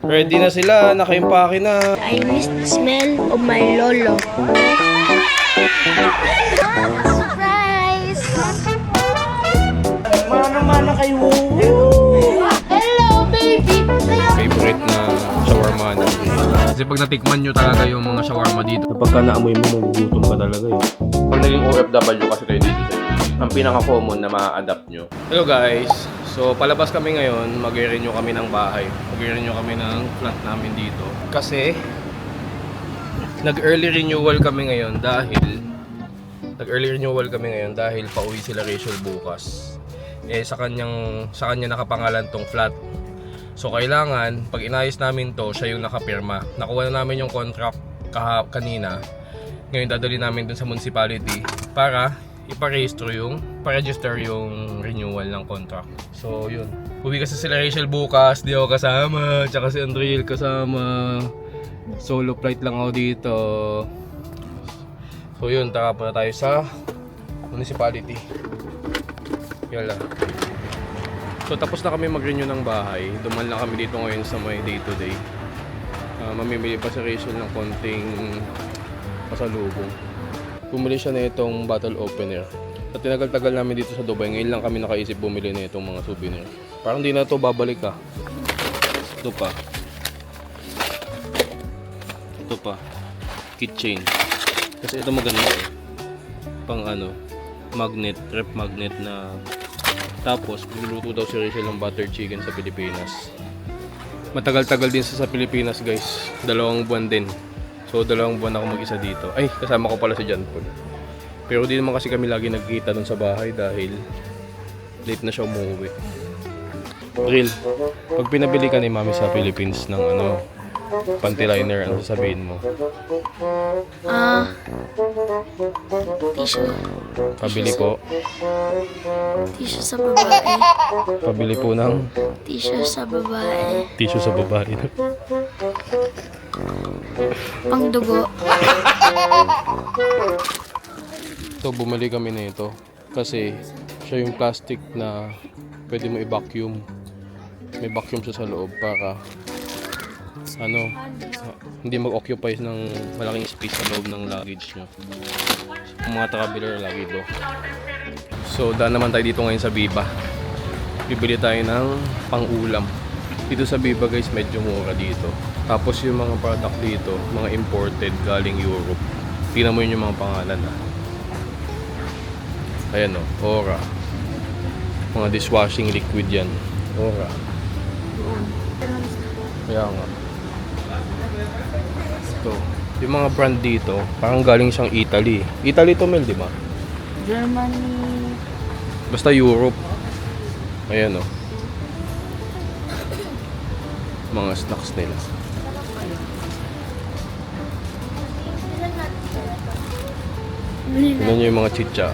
Ready na sila, nakaimpake na. I miss the smell of my lolo. Surprise! Mana-mana kayo. Hello, baby! Favorite na shawarma na. Kasi pag natikman nyo talaga yung mga shawarma dito, kapag ka naamoy mo, magugutom ka talaga eh. Pag naging OFW kasi kayo dito, ang pinaka-common na ma-adapt nyo. Hello guys! So palabas kami ngayon, mag-renew kami ng bahay. Mag-renew kami ng flat namin dito. Kasi nag-early renewal kami ngayon dahil pauwi sila Rachel bukas. Sa kanya nakapangalan tong flat. So kailangan, pag inayos namin to, siya yung nakapirma. Nakuha na namin yung contract kanina. Ngayon dadali namin dun sa municipality para ipa-register yung renewal ng contract. So yun. Uwi kasi sila Rachel bukas, di ako kasama. Tsaka si Andriel kasama. Solo flight lang ako dito. So yun, tara po na tayo sa municipality. Yala. So tapos na kami mag-renew ng bahay. Duman lang kami dito ngayon sa may day-to-day. Mamimili pa si Rachel ng konting pasalubong. Bumili siya na itong bottle opener. At tinagal-tagal namin dito sa Dubai, ngayon lang kami nakaisip bumili na itong mga souvenir. Parang di na ito babalik ah. Ito pa. Ito pa. Keychain. Kasi ito maganda eh. Pang ano, magnet, rep magnet na. Tapos, magluluto daw si Rachel ng butter chicken sa Pilipinas. Matagal-tagal din sa Pilipinas guys. 2 buwan din. So 2 buwan ako mag-isa dito. Ay, kasama ko pala si John Paul. Pero di naman kasi kami lagi nagkita dun sa bahay dahil late na siya umuwi. Real, pag pinabili ka ni Mami sa Philippines ng ano, panty liner, ano sasabihin mo? Tissue. Pabili po. Tissue sa babae. Pabili po ng Tissue sa babae. tissue sa babae. Pangdugo. So bumili kami na ito kasi siya yung plastic na pwede mo i-vacuum. May vacuum siya sa loob para ano, hindi mag-occupy ng malaking space sa loob ng luggage nyo. Yung mga traveler lagi do. So daan naman tayo dito ngayon sa Biba. Bibili tayo ng pang-ulam. Dito sa Biba guys, medyo mura dito. Tapos yung mga product dito, mga imported galing Europe. Tingnan mo yun yung mga pangalan ah. Ayan o, Ora. Mga dishwashing liquid yan. Ora. Kaya nga. Ito. Yung mga brand dito, parang galing siyang Italy. Italy to Mel, di ba? Germany. Basta Europe. Ayan o. Mga snacks nila. Tignan nyo yung mga chicha.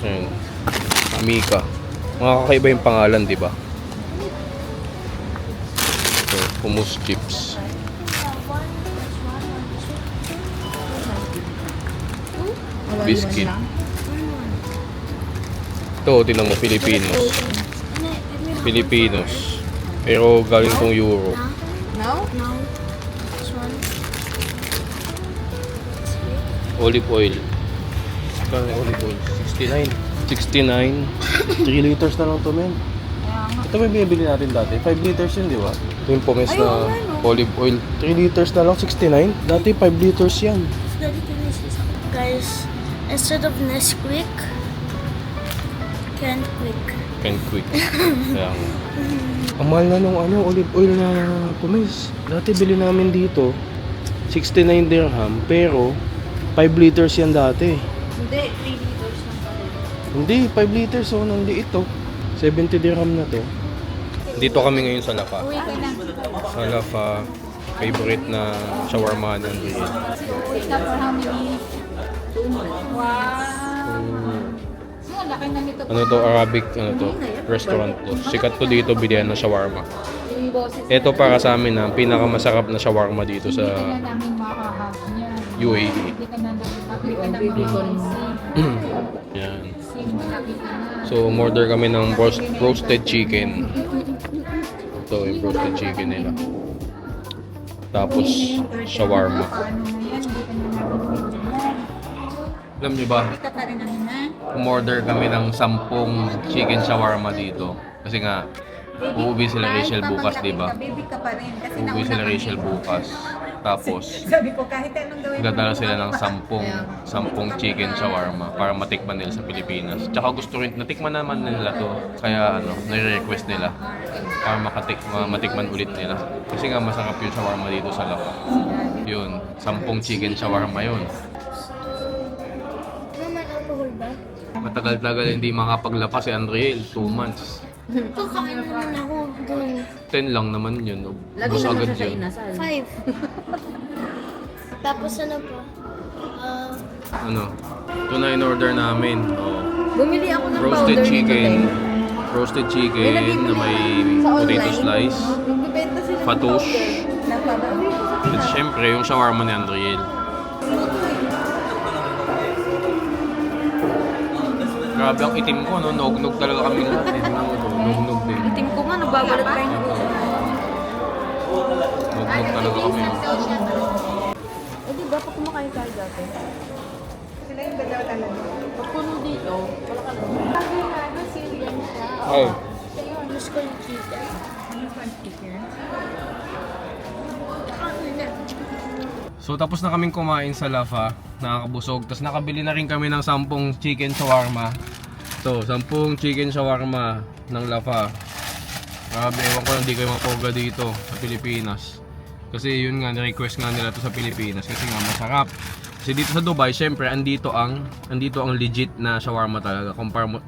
Ayan. Mika. Mga kakaiba yung pangalan, di ba? So, hummus chips. Biscuit. Ito, tinan mo, Filipinos. Filipinos. Pero galing tong Euro. No? No. This one. Olive oil. Kano olive oil? 69. 69. 3 liters na lang to, men. Ito may binibili natin dati. 5 liters yun, di ba? Ito yung pumes na olive oil. 3 liters na lang, 69. Dati 5 liters yan. Guys, instead of Nesquik, Can't Quick. Can't quick. Kaya nga. Ang mahal na nung ano, olive oil na pumes. Dati bili namin dito, 69 dirham. Pero, 5 liters yan dati. Hindi, 3 liters lang pala. Hindi, 5 liters oh, nang liit oh. 70 dirham na to. Dito kami ngayon sa Lafa. Uwi ka na. Sa Lafa, favorite na shawarma ng Riel. Wait up for how many? 2 months. Wow! Laki na nito. Ano to, Arabic, ano to, restaurant to. Sikat to dito, bilihan ng shawarma. Ito para sa amin na pinakamasarap na shawarma dito sa UAE. Yan. So, order kami ng roasted chicken. Ito yung roasted chicken nila. Tapos, shawarma. Paano na yan? Hindi ka na natin yan. Alam niyo ba, Kita pa rin namin na. umorder kami ng 10 chicken shawarma dito. Kasi nga, uuwi sila Rachel bukas, di ba? Baby ka pa rin. Kasi Uuwi nauna sila kami. Rachel bukas. Tapos, Sabi ko kahit anong gawin mo. dadala sila ng 10 chicken shawarma para matikman nila sa Pilipinas. Tsaka gusto rin, natikman naman nila to. Kaya nire-request nila para matikman ulit nila. Kasi nga masarap yung shawarma dito sa Lapa. Yun, 10 chicken shawarma yun. Mama, alcohol ba? Matagal-tagal hindi makapaglapas si Andriel, 2 months. Kakain naman ako doon. 10 lang naman yun. Lagi Bus naman agad siya sa yun. inasal. 5. Tapos ano pa? Ito na in-order namin. Oh. Bumili ako ng Roasted powder chicken. nito, Roasted chicken na may Sa potato online. slice. Nagbibenta sila ng Fatouche. powder. At syempre, yung shawarma ni Andriel. Grabe ang itim ko, no? Nog-nog talaga kami lahat. Eh. Nog-nog din. Itim ko nga, nagbabalat pa yung Nog-nog talaga kami. Eh di ba, pag kumakain tayo dati? Sila yung dalawa talaga. Pag puno dito, wala ka lang. Ay. Gusto ko yung chicken. So tapos na kaming kumain sa Lafa, nakakabusog. Tapos nakabili na rin kami ng 10 chicken shawarma. So, 10 chicken shawarma ng Lafa. Grabe, ewan ko lang di kayo mapoga dito sa Pilipinas. Kasi yun nga, ni-request nga nila to sa Pilipinas kasi nga masarap. Kasi dito sa Dubai, syempre andito ang legit na shawarma talaga.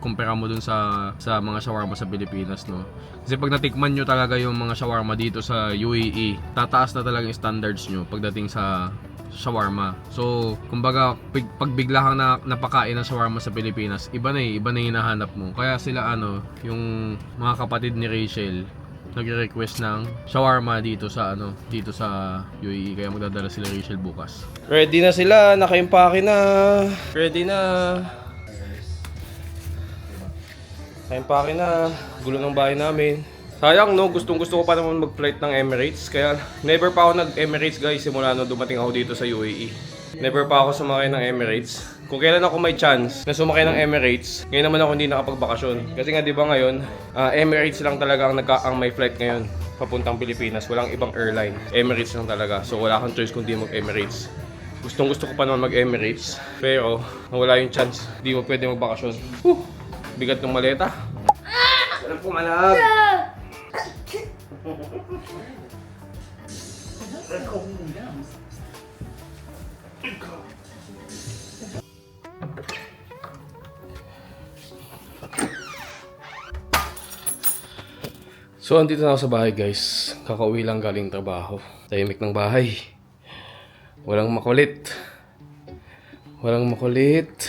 Kumpara mo dun sa mga shawarma sa Pilipinas, no. Kasi pag natikman nyo talaga yung mga shawarma dito sa UAE, tataas na talaga yung standards nyo pagdating sa shawarma. So, kumbaga, pag bigla kang napakain ng shawarma sa Pilipinas, iba na yung hinahanap mo. Kaya sila yung mga kapatid ni Rachel, nagre-request ng shawarma dito sa UAE, kaya magdadala sila Rachel bukas. Ready na sila, naka-impake na. Ready na. Naka-impake na. Gulo ng bahay namin. Sayang no, gustong-gusto ko pa naman mag-flight ng Emirates, kaya never pa ako nag-Emirates guys simula no dumating ako dito sa UAE. Never pa ako sumakay ng Emirates. Kung kailan ako may chance na sumakay ng Emirates, ngayon naman ako hindi nakapagbakasyon. Kasi nga di ba ngayon, Emirates lang talaga ang may flight ngayon papuntang Pilipinas. Walang ibang airline. Emirates lang talaga. So wala kang choice kundi mag-Emirates. Gustong-gusto ko pa naman mag-Emirates, pero nawala yung chance. Di mo pwede magbakasyon. Bigat ng maleta. Sarap pumalag. So, andito na ako sa bahay guys. Kakauwi lang galing trabaho. Tahimik ng bahay. Walang makulit. Walang makulit.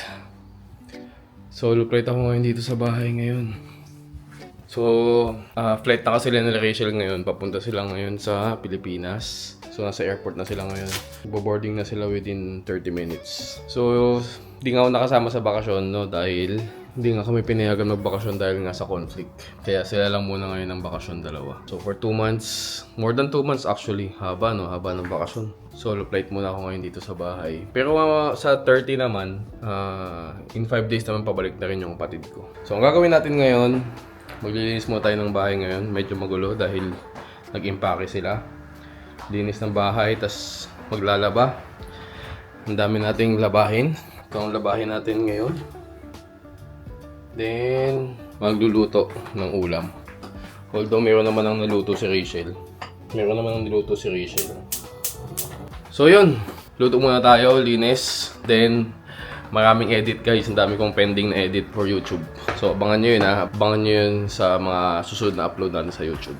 Solo flight ako ngayon dito sa bahay ngayon. So, flight na kasi nila Rachel ngayon. Papunta sila ngayon sa Pilipinas. So, nasa airport na sila ngayon. Boarding na sila within 30 minutes. So, di nga ako nakasama sa bakasyon, no? Dahil hindi nga kami pinayagan magbakasyon dahil nga sa conflict. Kaya sila lang muna ngayon ng bakasyon, dalawa. So, for 2 months, more than 2 months actually. Haba, no? Haba ng bakasyon. Solo flight muna ako ngayon dito sa bahay. Pero sa 30 naman, in 5 days naman pabalik na rin yung kapatid ko. So, ang gagawin natin ngayon, maglilinis muna tayo ng bahay ngayon. Medyo magulo dahil nag-impake sila. Linis ng bahay, tas maglalaba. Ang dami nating labahin. Ito ang labahin natin ngayon. Then, magluluto ng ulam. Although, meron naman ang naluto si Rachel. So, yun. Luto muna tayo, linis. Then, maraming edit guys. Ang dami kong pending na edit for YouTube. So, abangan nyo yun ha. Abangan nyo yun sa mga susunod na upload natin sa YouTube.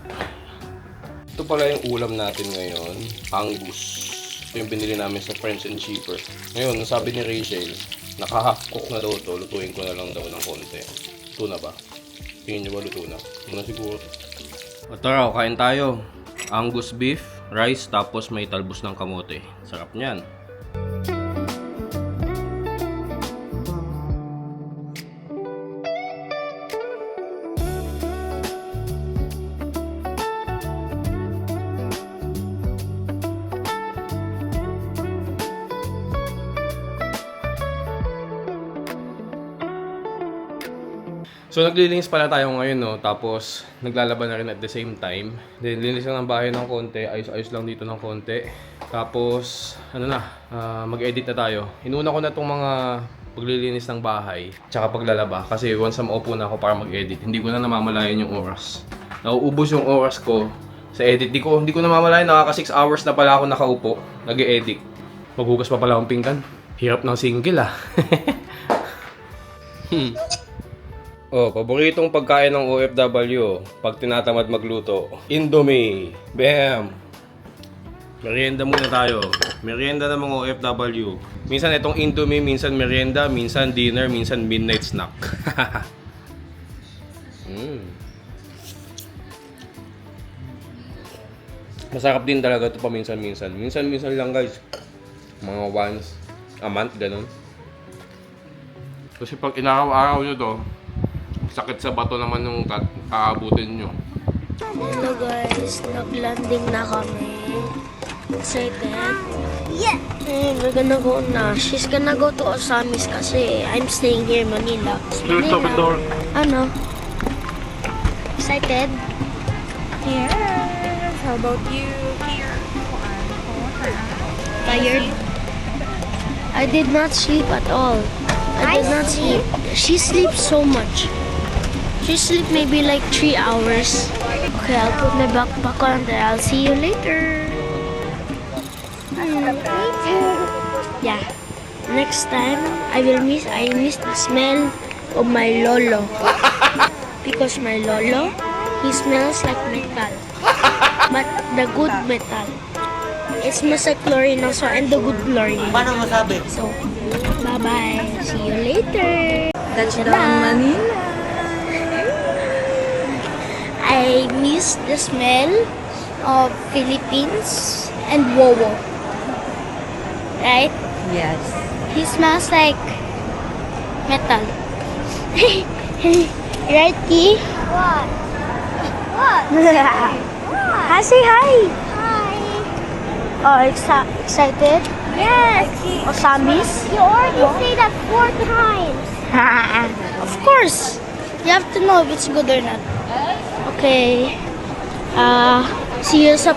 Ito pala yung ulam natin ngayon. Angus. Ito yung binili namin sa French and Cheaper. Ngayon, sabi ni Rachel, naka-half cook na daw ito. Lutuin ko na lang daw ng konti. Luto na ba? Tingin nyo ba luto na? Muna siguro. O tara, kain tayo. Angus beef, rice, tapos may talbos ng kamote. Sarap niyan. So naglilinis pala tayo ngayon, no? Tapos naglalaban na rin at the same time. Then linis lang ng bahay ng konti, ayos-ayos lang dito ng konti. Tapos ano na, mag-edit na tayo. Inuna ko na tong mga paglilinis ng bahay, tsaka paglalaba. Kasi once na maupo na ako para mag-edit, hindi ko na namamalayan yung oras. Nauubos yung oras ko sa edit. Hindi ko namamalayan, nakaka 6 hours na pala ako nakaupo, nag-edit. Maghugas pa pala akong pinggan. Hirap ng single ah. Oh, paboritong pagkain ng OFW pag tinatamad magluto. Indomie. Bam! Merienda muna tayo. Merienda ng mga OFW. Minsan itong Indomie, minsan merienda, minsan dinner, minsan midnight snack. Masarap din talaga ito paminsan-minsan. Minsan-minsan lang guys. Mga once a month, ganun. Kasi pag inaraw-araw nyo to, sakit sa bato naman yung aabutin nyo. Hello guys, nag-landing na kami. Excited? Yeah! We're gonna go na. She's gonna go to Osamis kasi I'm staying here in Manila. Manila. Ano? Excited? Yes. How about you? Here. Tired? I did not sleep at all. I did not sleep. She sleeps so much. She sleep maybe like 3 hours. Okay, I'll put my backpack on there. I'll see you later. Yeah. Next time, I miss the smell of my lolo. Because my lolo, he smells like metal. But the good metal. It smells like chlorine also and the good chlorine. Paano masabi? So, bye-bye. See you later. Touchdown Manila. I miss the smell of Philippines and Wowo. Right? Yes. He smells like metal. Right, Ki? What? Hi, say hi. Hi. Oh, excited? Yes. Osamis? You already say that 4 times. Of course. You have to know if it's good or not. Okay. See you sa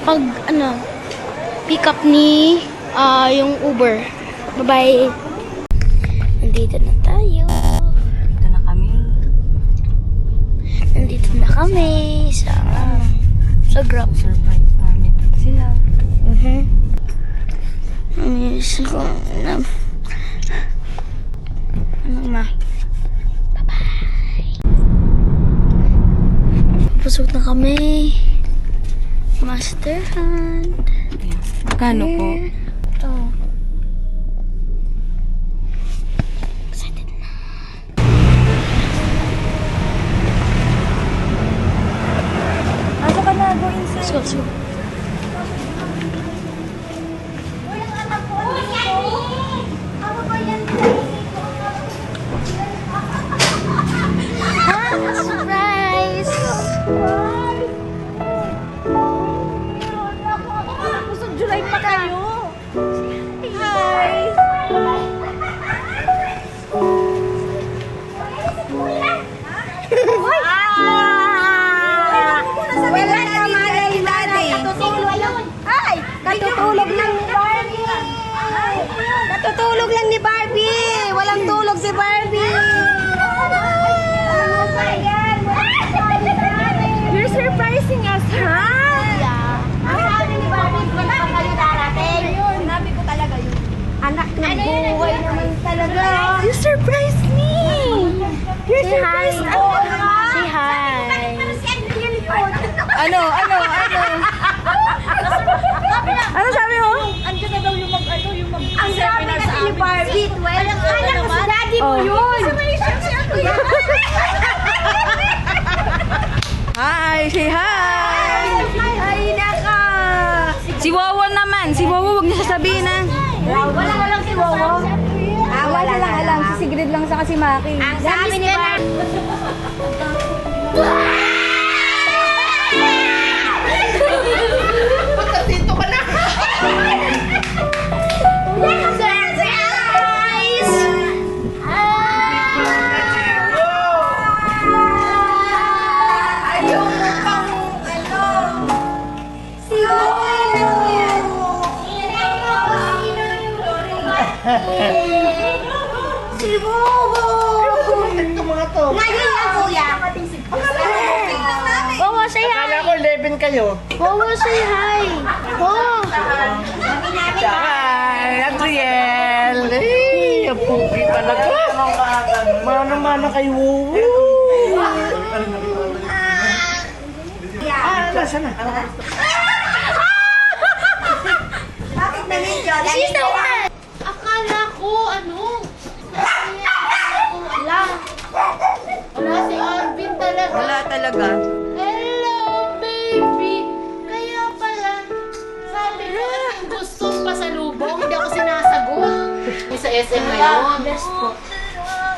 pick up ni yung Uber. Bye-bye. Nandito na tayo. Ito na kami. Nandito na kami sa Grab. Surprise namin sila. Miss ko na. Ano ma? Bye-bye. Pasok na kami. Master hand. Magkano po? Ito. Excited na. Ano ka na? Go inside. Let's go, let's go. Surprise! Pusong July pa kayo. Hi! Wala na malay nanay. Ay! Katutulog lang ni Barbie! Katutulog lang ni Barbie! Walang tulog si Barbie! You're surprising us, ha? Ang sabi ni Barbie, wala pa kayo darating. Sabi ko talaga yun. Anak ng buhay naman talaga. You surprised me! You surprised ako, ha? Say hi. Ano? Ano sabi mo? Andiyan na daw yung Ang sabi kasi ni Barbie, 12. Anak ko si daddy mo yun. Hi! Say hi! Hi, naka! Si Wawa naman. Si Wawa, huwag niyo sasabihin na. Wala lang si Wowo. Wala lang alam. Si Sigrid lang sa si Maki. Ang sabi ni Barbie. Pagkasito ka na! Surprise! Si Bobo! Ito mga to. Ngayon na, kuya. Bobo, say hi. Akala ko 11 kayo. Bobo, say hi. Bobo. Hi, Adriel. Hey, ang pugi talaga. Mana-mana kayo. Nasaan na? Bakit na ninyo? She's the one. Akala ko, wala. Wala si Arvin talaga. Wala talaga. Hello, baby. Kaya pala, sabi ko, anong gustong pasalubong? Hindi ako sinasagot. Yung sa SM ngayon. Bless po.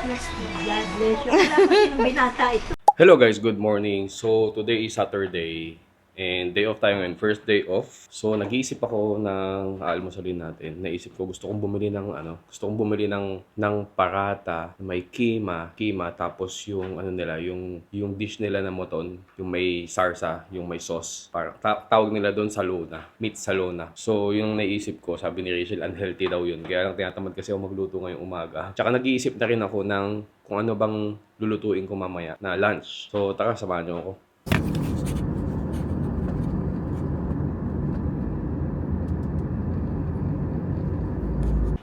Bless po. God bless you. Wala ko sinong binata ito. Hello guys, good morning. So today is Saturday and day off tayo ngayon, first day off. So nag-iisip ako ng aalmusalin natin. Naisip ko gusto kong bumili ng parata, may kima tapos yung nila, yung dish nila na moton, yung may sarsa, yung may sauce. Parang tawag nila doon salona, meat salona. So yung naisip ko, sabi ni Rachel, unhealthy daw yun. Kaya lang tinatamad kasi ako magluto ngayong umaga. Tsaka nag-iisip na rin ako ng kung ano bang lulutuin ko mamaya na lunch. So, tara, samahan niyo ako.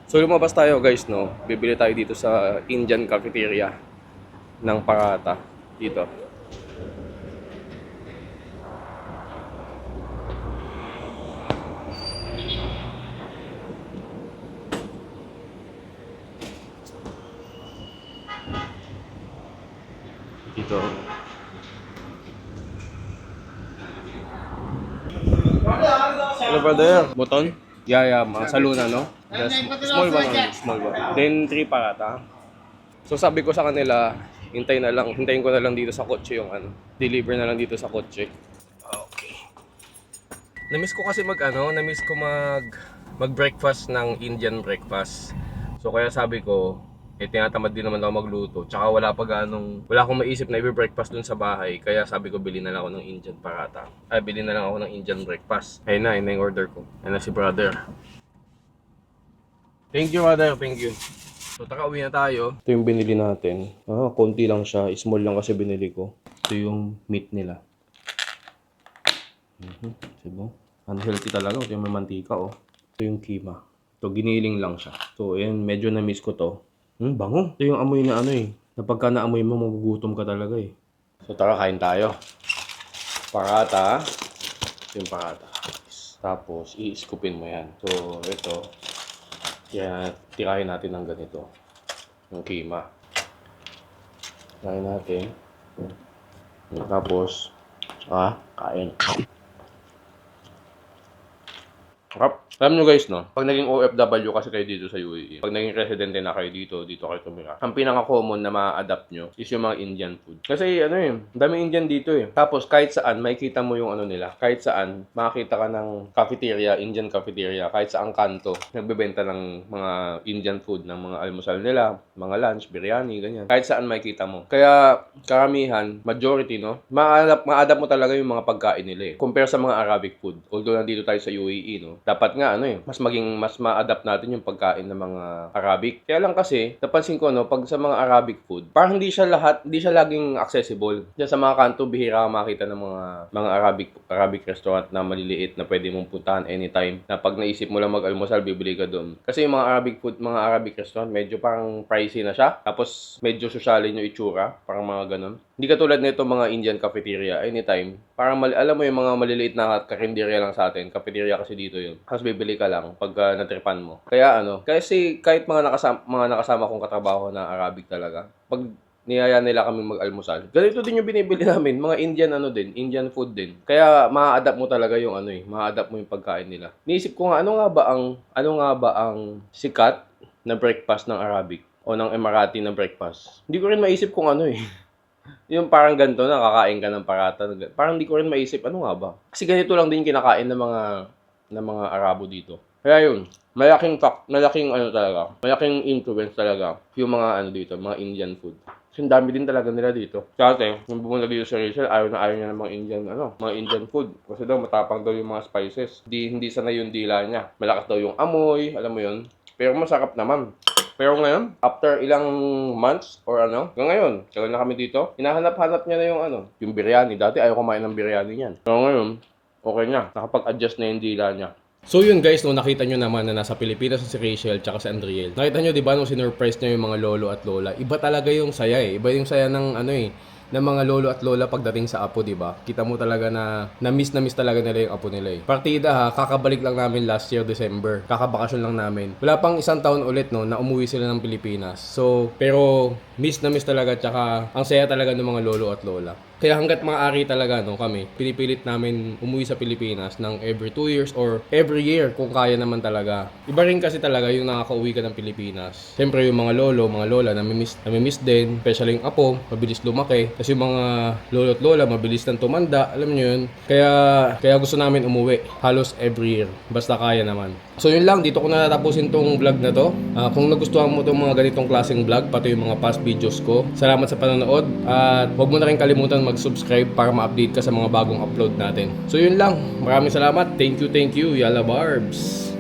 So, lumabas tayo guys, no? Bibili tayo dito sa Indian cafeteria ng parata. Dito. Dito. Hello brother. Buton? Yeah, mga saluna, no? Just small one only, small one. Then 3 parata. So sabi ko sa kanila, hintayin ko na lang dito sa kotse yung deliver na lang dito sa kotse. Okay. Na-miss ko kasi mag-breakfast ng Indian breakfast. So kaya sabi ko, tinatamad din naman ako magluto. Tsaka wala akong maisip na i-breakfast dun sa bahay. Kaya sabi ko, bili na lang ako ng Indian parata. Bili na lang ako ng Indian breakfast. Ayun na yung order ko. Ayun na si brother. Thank you, brother. Thank you. So, uwi na tayo. Ito yung binili natin. Konti lang siya. Small lang kasi binili ko. Ito yung meat nila. Diba? Unhealthy talaga. Ito yung may mantika, oh. Ito yung kima. Ito, giniling lang siya. So, ayan. Medyo na-miss ko to. Bango. Ito yung amoy na na pagka naamoy mo, magugutom ka talaga eh. So tara, kain tayo. Parata. Ito yung parata. Tapos, i-scoopin mo yan. So, ito. Yan, tirahin natin ng ganito. Yung kima. Tirahin natin. Tapos, kain. Harap. Alam nyo guys, no? Pag naging OFW kasi kayo dito sa UAE, pag naging residente na kayo dito kayo tumira. Ang pinaka-common na ma-adapt nyo is yung mga Indian food. Kasi daming Indian dito eh. Tapos kahit saan, makikita mo yung nila. Kahit saan, makakita ka ng cafeteria, Indian cafeteria, kahit saan kanto, nagbebenta ng mga Indian food, ng mga almusal nila, mga lunch, biryani, ganyan. Kahit saan makikita mo. Kaya, karamihan, majority, no? Ma-adapt mo talaga yung mga pagkain nila eh. Compare sa mga Arabic food. Although nandito tayo sa UAE, no? Dapat nga mas ma-adapt natin yung pagkain ng mga Arabic. Kaya lang kasi napansin ko pag sa mga Arabic food, parang hindi siya laging accessible. Diyan sa mga kanto bihira ka makita ng mga Arabic restaurant na maliliit na pwede mong puntahan anytime. Na pag naisip mo lang mag-almusal, bibili ka doon. Kasi yung mga Arabic food, mga Arabic restaurant, medyo parang pricey na siya. Tapos medyo sosyalin yung itsura, parang mga ganun. Hindi katulad nito mga Indian cafeteria, anytime. Parang alam mo yung mga maliliit na karinderya lang sa atin. Cafeteria kasi dito yun. Tapos bibili ka lang pag natripan mo. Kaya kasi kahit mga nakasama kong katrabaho na Arabic talaga, pag niyaya nila kami mag-almusal, ganito din yung binibili namin, mga Indian food din. Kaya ma-adapt mo talaga yung ma-adapt mo yung pagkain nila. Niisip ko nga, ano nga ba ang sikat na breakfast ng Arabic o ng Emirati na breakfast? Hindi ko rin maisip kung yung parang ganito na kakain ka ng parata. Parang hindi ko rin maisip ano nga ba. Kasi ganito lang din kinakain ng mga Arabo dito. Kaya yun, malaking influence talaga yung mga dito, mga Indian food. Kasi dami din talaga nila dito. Dati, nung pumunta dito sa Rachel, ayaw niya ng mga Indian food. Kasi daw matapang daw yung mga spices. Hindi sanay yung dila niya. Malakas daw yung amoy, alam mo yun. Pero masarap naman. Pero ngayon, after ilang months or ano, hanggang ngayon, tagal na kami dito, hinahanap-hanap niya na yung ano, yung biryani. Dati ayaw kumain ng biryani niyan. Pero ngayon, okay na. Nakapag-adjust na yung dila niya. So yun guys, no, nakita nyo naman na nasa Pilipinas si Rachel tsaka si Andriel. Nakita nyo, di ba, nung sinurprise niya yung mga lolo at lola, iba talaga yung saya eh. Iba yung saya ng ano eh, ng mga lolo at lola pagdating sa apo, di ba? Kita mo talaga na miss talaga nila yung apo nila eh. Partida ha, kakabalik lang namin last year December. Kakabakasyon lang namin. Wala pang isang taon ulit no na umuwi sila ng Pilipinas. So, pero miss talaga tsaka ang saya talaga ng mga lolo at lola. Kaya hanggat maaari talaga no kami, pinipilit namin umuwi sa Pilipinas ng every 2 years or every year kung kaya naman talaga. Iba rin kasi talaga yung nakakauwi ka ng Pilipinas. Siyempre yung mga lolo, mga lola, namimiss din. Especially yung apo, mabilis lumaki. Kasi yung mga lolo at lola, mabilis nang tumanda. Alam nyo yun. Kaya gusto namin umuwi. Halos every year. Basta kaya naman. So yun lang, dito ko natatapusin tong vlog na to. Kung nagustuhan mo tong mga ganitong klaseng vlog, pati yung mga past videos ko, salamat sa panonood. At huwag mo na rin kalimutan mag-subscribe para ma-update ka sa mga bagong upload natin. So yun lang. Maraming salamat. Thank you. Yala Barbs.